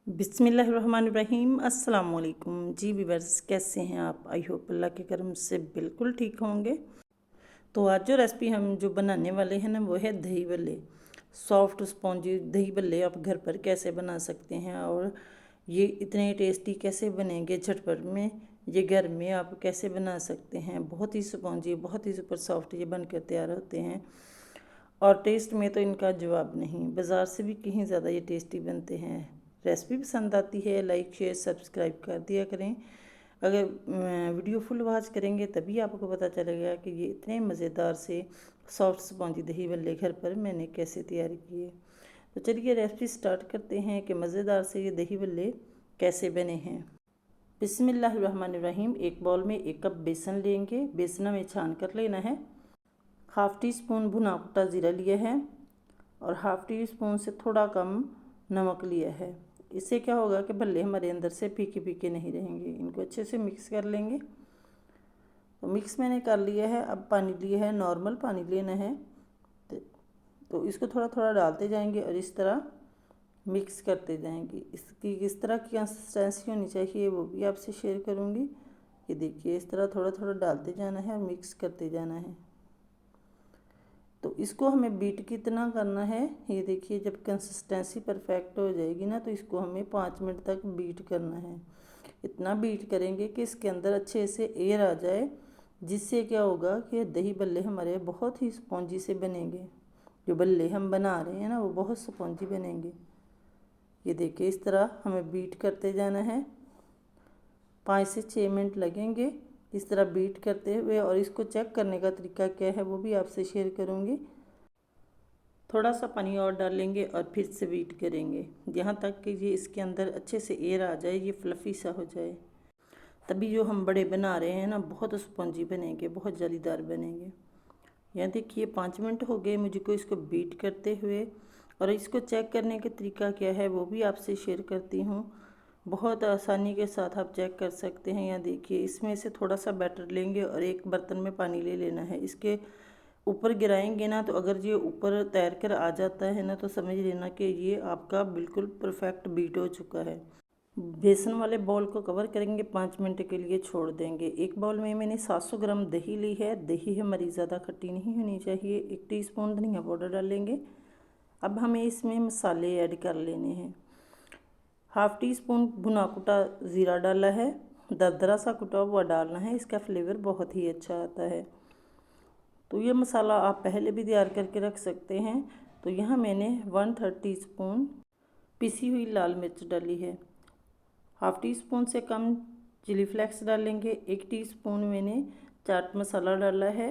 बिस्मिल्लाहिर्रहमानिर्रहीम अस्सलाम वालेकुम जी व्यूअर्स, कैसे हैं आप? आई होप अल्लाह के करम से बिल्कुल ठीक होंगे। तो आज जो रेसिपी हम जो बनाने वाले हैं ना, वो है दही बल्ले। सॉफ्ट स्पॉन्जी दही बल्ले आप घर पर कैसे बना सकते हैं और ये इतने टेस्टी कैसे बनेंगे झटपट में, ये घर में आप कैसे बना सकते हैं। बहुत ही स्पॉन्जी, बहुत ही सुपर सॉफ्ट ये बनकर तैयार होते हैं और टेस्ट में तो इनका जवाब नहीं, बाज़ार से भी कहीं ज़्यादा ये टेस्टी बनते हैं। रेसिपी पसंद आती है लाइक शेयर सब्सक्राइब कर दिया करें। अगर वीडियो फुल वॉच करेंगे तभी आपको पता चलेगा कि ये इतने मज़ेदार से सॉफ्ट स्पॉन्जी दही बल्ले घर पर मैंने कैसे तैयार किए। तो चलिए रेसिपी स्टार्ट करते हैं कि मज़ेदार से ये दही बल्ले कैसे बने हैं। बिस्मिल्लाहिर्रहमानिर्रहीम। एक बाउल में 1 कप बेसन लेंगे, बेसन में छान कर लेना है। हाफ़ टी स्पून भुना कुटा ज़ीरा लिया है और हाफ़ टी स्पून से थोड़ा कम नमक लिया है। इससे क्या होगा कि भल्ले हमारे अंदर से फीके फीके नहीं रहेंगे। इनको अच्छे से मिक्स कर लेंगे। तो मिक्स मैंने कर लिया है। अब पानी लिया है, नॉर्मल पानी लेना है। तो इसको थोड़ा थोड़ा डालते जाएंगे और इस तरह मिक्स करते जाएंगे। इसकी किस तरह की कंसिस्टेंसी होनी चाहिए वो भी आपसे शेयर करूँगी। ये देखिए, इस तरह थोड़ा थोड़ा डालते जाना है और मिक्स करते जाना है। तो इसको हमें बीट कितना करना है, ये देखिए, जब कंसिस्टेंसी परफेक्ट हो जाएगी ना, तो इसको हमें 5 मिनट तक बीट करना है। इतना बीट करेंगे कि इसके अंदर अच्छे से एयर आ जाए, जिससे क्या होगा कि दही बल्ले हमारे बहुत ही स्पॉन्जी से बनेंगे। जो बल्ले हम बना रहे हैं ना, वो बहुत स्पॉन्जी बनेंगे। ये देखिए, इस तरह हमें बीट करते जाना है। 5 से 6 मिनट लगेंगे इस तरह बीट करते हुए। और इसको चेक करने का तरीका क्या है वो भी आपसे शेयर करूँगी। थोड़ा सा पानी और डालेंगे और फिर से बीट करेंगे यहाँ तक कि ये इसके अंदर अच्छे से एयर आ जाए, ये फ्लफ़ी सा हो जाए। तभी जो हम बड़े बना रहे हैं ना, बहुत स्पॉन्जी बनेंगे, बहुत जालीदार बनेंगे। यहाँ देखिए 5 मिनट हो गए मुझको इसको बीट करते हुए। और इसको चेक करने का तरीका क्या है वो भी आपसे शेयर करती हूँ। बहुत आसानी के साथ आप चेक कर सकते हैं। यहाँ देखिए, इसमें से थोड़ा सा बैटर लेंगे और एक बर्तन में पानी ले लेना है। इसके ऊपर गिराएंगे ना, तो अगर ये ऊपर तैर कर आ जाता है ना, तो समझ लेना कि ये आपका बिल्कुल परफेक्ट बीट हो चुका है। बेसन वाले बॉल को कवर करेंगे, 5 मिनट के लिए छोड़ देंगे। एक बॉल में मैंने 700 ग्राम दही ली है। दही हमारी ज़्यादा खट्टी नहीं होनी चाहिए। 1 टीस्पून धनिया पाउडर डालेंगे। अब हमें इसमें मसाले ऐड कर लेने हैं। हाफ़ टी स्पून भुना कुटा ज़ीरा डाला है, दरदरा सा कुटा हुआ डालना है, इसका फ्लेवर बहुत ही अच्छा आता है। तो ये मसाला आप पहले भी तैयार करके रख सकते हैं। तो यहाँ मैंने 1/3 टीस्पून पिसी हुई लाल मिर्च डाली है। हाफ़ टी स्पून से कम चिली फ्लेक्स डालेंगे। 1 टीस्पून मैंने चाट मसाला डाला है।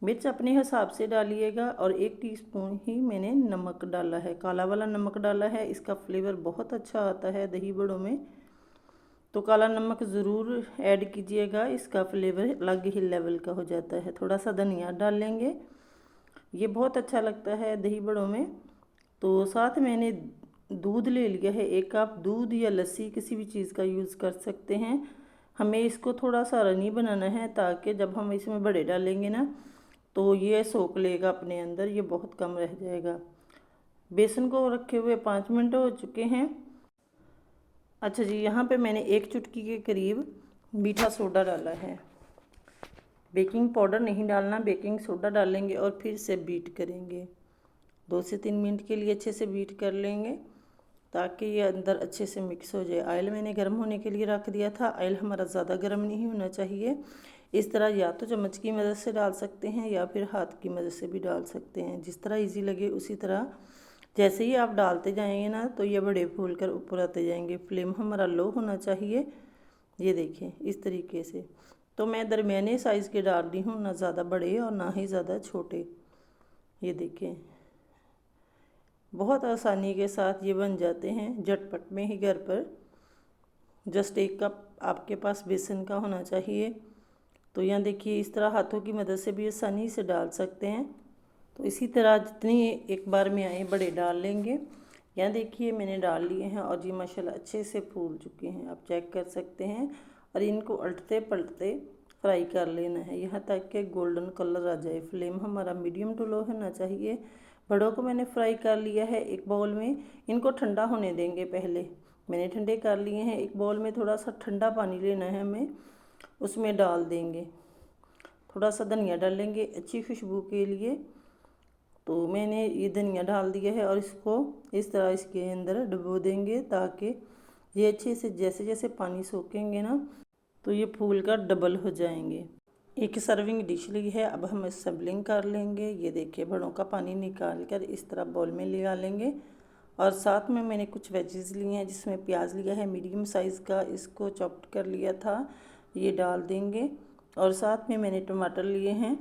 मिर्च अपने हिसाब से डालिएगा। और 1 टीस्पून ही मैंने नमक डाला है, काला वाला नमक डाला है। इसका फ्लेवर बहुत अच्छा आता है दही बड़ों में, तो काला नमक ज़रूर ऐड कीजिएगा, इसका फ्लेवर अलग ही लेवल का हो जाता है। थोड़ा सा धनिया डाल लेंगे, ये बहुत अच्छा लगता है दही बड़ों में। तो साथ मैंने दूध ले लिया है 1 कप। दूध या लस्सी किसी भी चीज़ का यूज़ कर सकते हैं। हमें इसको थोड़ा सा रनी बनाना है, ताकि जब हम इसमें बड़े डालेंगे ना, तो ये सोख लेगा अपने अंदर, ये बहुत कम रह जाएगा। बेसन को रखे हुए 5 मिनट हो चुके हैं। अच्छा जी, यहाँ पे मैंने 1 चुटकी के करीब मीठा सोडा डाला है। बेकिंग पाउडर नहीं डालना, बेकिंग सोडा डालेंगे और फिर से बीट करेंगे। 2 से 3 मिनट के लिए अच्छे से बीट कर लेंगे, ताकि ये अंदर अच्छे से मिक्स हो जाए। ऑयल मैंने गर्म होने के लिए रख दिया था। ऑयल हमारा ज़्यादा गर्म नहीं होना चाहिए। इस तरह या तो चम्मच की मदद से डाल सकते हैं या फिर हाथ की मदद से भी डाल सकते हैं, जिस तरह ईजी लगे उसी तरह। जैसे ही आप डालते जाएंगे ना, तो ये बड़े फूल कर ऊपर आते जाएंगे। फ्लेम हमारा लो होना चाहिए। ये देखें इस तरीके से। तो मैं दरमियाने साइज़ के डाल रही हूँ, ना ज़्यादा बड़े और ना ही ज़्यादा छोटे। ये देखें, बहुत आसानी के साथ ये बन जाते हैं झटपट में ही घर पर। जस्ट 1 कप आपके पास बेसन का होना चाहिए। तो यहाँ देखिए, इस तरह हाथों की मदद से भी आसानी से डाल सकते हैं। तो इसी तरह जितनी एक बार में आए बड़े डाल लेंगे। यहाँ देखिए मैंने डाल लिए हैं और ये माशाल्लाह अच्छे से फूल चुके हैं, आप चेक कर सकते हैं। और इनको उलटते पलटते फ्राई कर लेना है यहाँ तक कि गोल्डन कलर आ जाए। फ्लेम हमारा मीडियम टू लो होना चाहिए। बड़ों को मैंने फ्राई कर लिया है एक बाउल में। इनको ठंडा होने देंगे पहले, मैंने ठंडे कर लिए हैं। एक बाउल में थोड़ा सा ठंडा पानी लेना है हमें, उसमें डाल देंगे। थोड़ा सा धनिया डालेंगे अच्छी खुशबू के लिए। तो मैंने ये धनिया डाल दिया है और इसको इस तरह इसके अंदर डुबो देंगे, ताकि ये अच्छे से जैसे जैसे पानी सोखेंगे ना तो ये फूल कर डबल हो जाएंगे। एक सर्विंग डिश ली है, अब हम असम्बलिंग कर लेंगे। ये देखिए बड़ों का पानी निकाल कर इस तरह बाउल में ले लेंगे। और साथ में मैंने कुछ वेजेस लिए हैं, जिसमें प्याज लिया है मीडियम साइज़ का, इसको चॉप्ड कर लिया था, ये डाल देंगे। और साथ में मैंने टमाटर लिए हैं,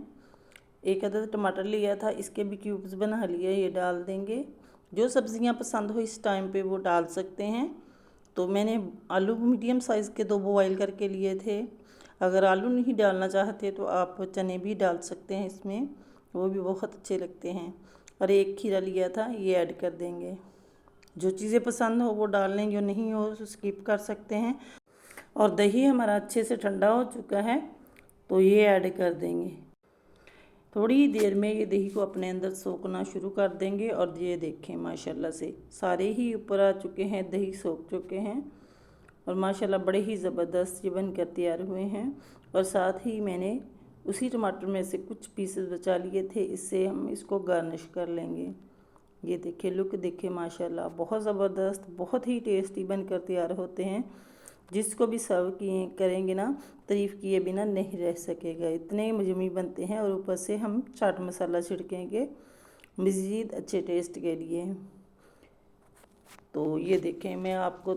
एक अदद टमाटर लिया था, इसके भी क्यूब्स बना लिए, ये डाल देंगे। जो सब्ज़ियां पसंद हो इस टाइम पे वो डाल सकते हैं। तो मैंने आलू मीडियम साइज़ के 2 बॉयल करके लिए थे। अगर आलू नहीं डालना चाहते तो आप चने भी डाल सकते हैं इसमें, वो भी बहुत अच्छे लगते हैं। और एक खीरा लिया था, ये ऐड कर देंगे। जो चीज़ें पसंद हो वो डाल लें, जो नहीं हो तो स्किप कर सकते हैं। और दही हमारा अच्छे से ठंडा हो चुका है, तो ये ऐड कर देंगे। थोड़ी देर में ये दही को अपने अंदर सोखना शुरू कर देंगे। और ये देखें माशाल्लाह से सारे ही ऊपर आ चुके हैं, दही सोख चुके हैं और माशाल्लाह बड़े ही ज़बरदस्त ये बनकर तैयार हुए हैं। और साथ ही मैंने उसी टमाटर में से कुछ पीसेस बचा लिए थे, इससे हम इसको गार्निश कर लेंगे। ये देखिए लुक देखिए माशाल्लाह बहुत ज़बरदस्त, बहुत ही टेस्टी बनकर तैयार होते हैं। जिसको भी सर्व किए करेंगे ना तारीफ़ किए बिना नहीं रह सकेगा, इतने यम्मी बनते हैं। और ऊपर से हम चाट मसाला छिड़केंगे मज़ीद अच्छे टेस्ट के लिए। तो ये देखें मैं आपको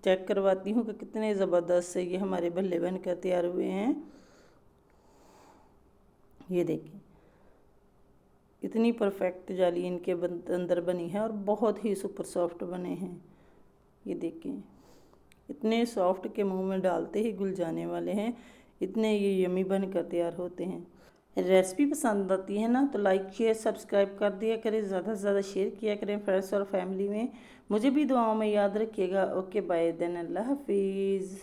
चेक करवाती हूँ कि कितने ज़बरदस्त से ये हमारे भल्ले बनकर तैयार हुए हैं। ये देखें इतनी परफेक्ट जाली इनके अंदर बनी है और बहुत ही सुपर सॉफ्ट बने हैं। ये देखें इतने सॉफ्ट के मुंह में डालते ही घुल जाने वाले हैं, इतने ये यम्मी बनकर तैयार होते हैं। रेसिपी पसंद आती है ना तो लाइक शेयर सब्सक्राइब कर दिया करें, ज़्यादा से ज़्यादा शेयर किया करें फ्रेंड्स और फैमिली में। मुझे भी दुआओं में याद रखिएगा। ओके बाय देन, अल्लाह हाफिज़।